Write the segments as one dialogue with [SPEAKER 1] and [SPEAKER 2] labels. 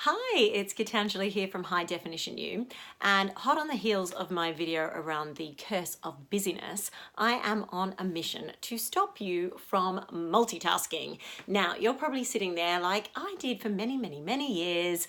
[SPEAKER 1] Hi, it's Gitanjali here from High Definition You, and hot on the heels of my video around the curse of busyness, I am on a mission to stop you from multitasking. Now, you're probably sitting there like I did for many years,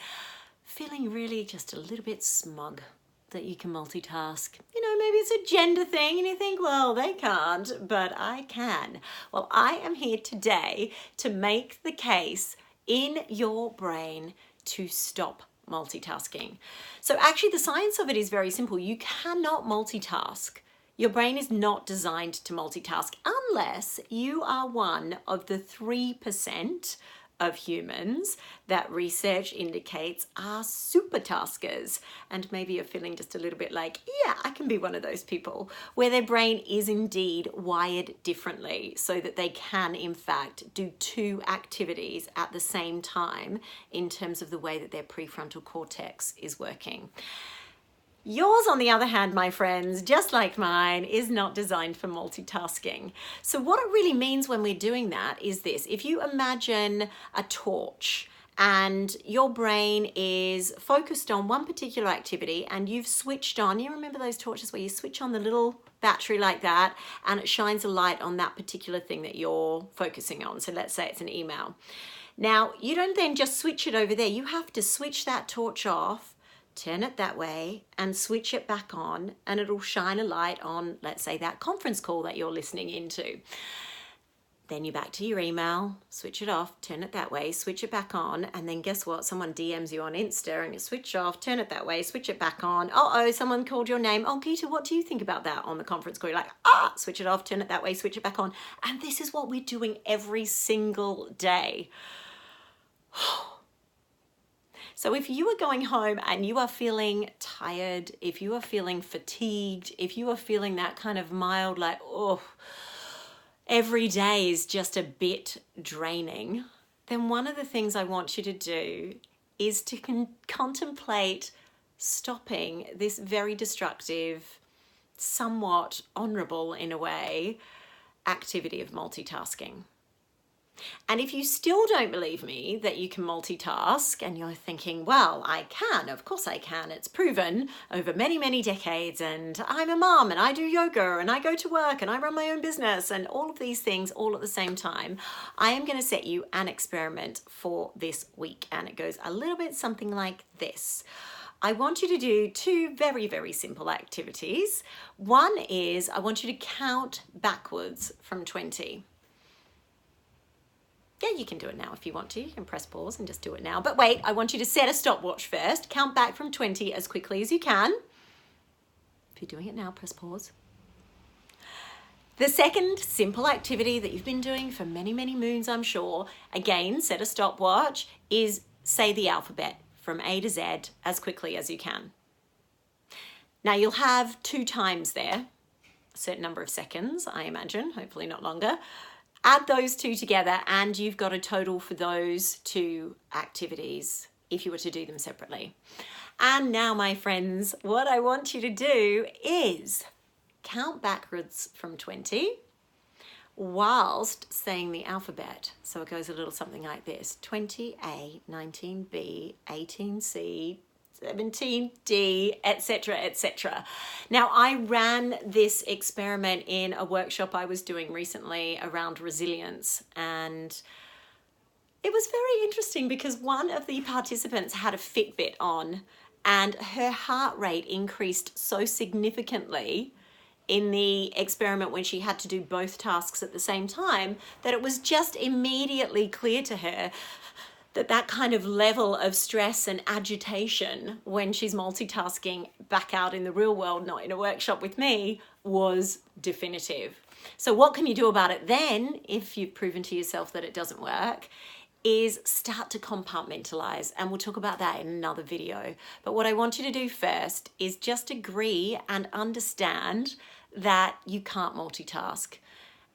[SPEAKER 1] feeling really just a little bit smug that you can multitask. You know, maybe it's a gender thing and you think, well, they can't, but I can. Well, I am here today to make the case in your brain to stop multitasking. So actually the science of it is very simple. You cannot multitask. Your brain is not designed to multitask unless you are one of the 3% of humans that research indicates are supertaskers. And maybe you're feeling just a little bit like, yeah, I can be one of those people, where their brain is indeed wired differently so that they can in fact do two activities at the same time in terms of the way that their prefrontal cortex is working. Yours, on the other hand, my friends, just like mine, is not designed for multitasking. So what it really means when we're doing that is this. If you imagine a torch and your brain is focused on one particular activity and you've switched on, you remember those torches where you switch on the little battery like that and it shines a light on that particular thing that you're focusing on. So let's say it's an email. Now, you don't then just switch it over there. You have to switch that torch off, turn it that way and switch it back on, and it'll shine a light on, let's say, that conference call that you're listening into. Then you're back to your email, switch it off, turn it that way, switch it back on, and then guess what? Someone DMs you on Insta and you switch off, turn it that way, switch it back on. Oh, someone called your name. Oh, Geeta, what do you think about that on the conference call? You're like, switch it off, turn it that way, switch it back on. And this is what we're doing every single day. So if you are going home and you are feeling tired, if you are feeling fatigued, if you are feeling that kind of mild, like, oh, every day is just a bit draining, then one of the things I want you to do is to contemplate stopping this very destructive, somewhat honorable in a way, activity of multitasking. And if you still don't believe me that you can multitask and you're thinking, well, I can, of course I can, it's proven over many decades, and I'm a mom and I do yoga and I go to work and I run my own business and all of these things all at the same time, I am going to set you an experiment for this week, and it goes a little bit something like this. I want you to do two very simple activities. One is I want you to count backwards from 20. Yeah, you can do it now if you want to. You can press pause and just do it now. But wait, I want you to set a stopwatch first. Count back from 20 as quickly as you can. If you're doing it now, press pause. The second simple activity that you've been doing for many moons, I'm sure, again, set a stopwatch, is say the alphabet from A to Z as quickly as you can. Now you'll have 2 times there, a certain number of seconds, I imagine, hopefully not longer. Add those 2 together and you've got a total for those 2 activities if you were to do them separately. And now, my friends, what I want you to do is count backwards from 20 whilst saying the alphabet. So it goes a little something like this: 20A, 19B, 18C, 17D, etc. Now, I ran this experiment in a workshop I was doing recently around resilience, and it was very interesting because one of the participants had a Fitbit on and her heart rate increased so significantly in the experiment when she had to do both tasks at the same time that it was just immediately clear to her that kind of level of stress and agitation when she's multitasking back out in the real world, not in a workshop with me, was definitive. So what can you do about it then, if you've proven to yourself that it doesn't work, is start to compartmentalize, and we'll talk about that in another video. But what I want you to do first is just agree and understand that you can't multitask.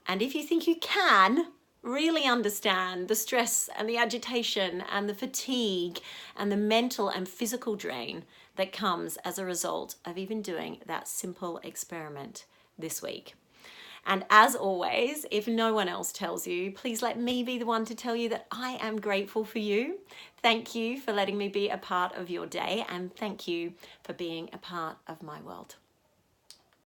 [SPEAKER 1] And if you think you can, really understand the stress and the agitation and the fatigue and the mental and physical drain that comes as a result of even doing that simple experiment this week. And as always, if no one else tells you, please let me be the one to tell you that I am grateful for you. Thank you for letting me be a part of your day, and thank you for being a part of my world.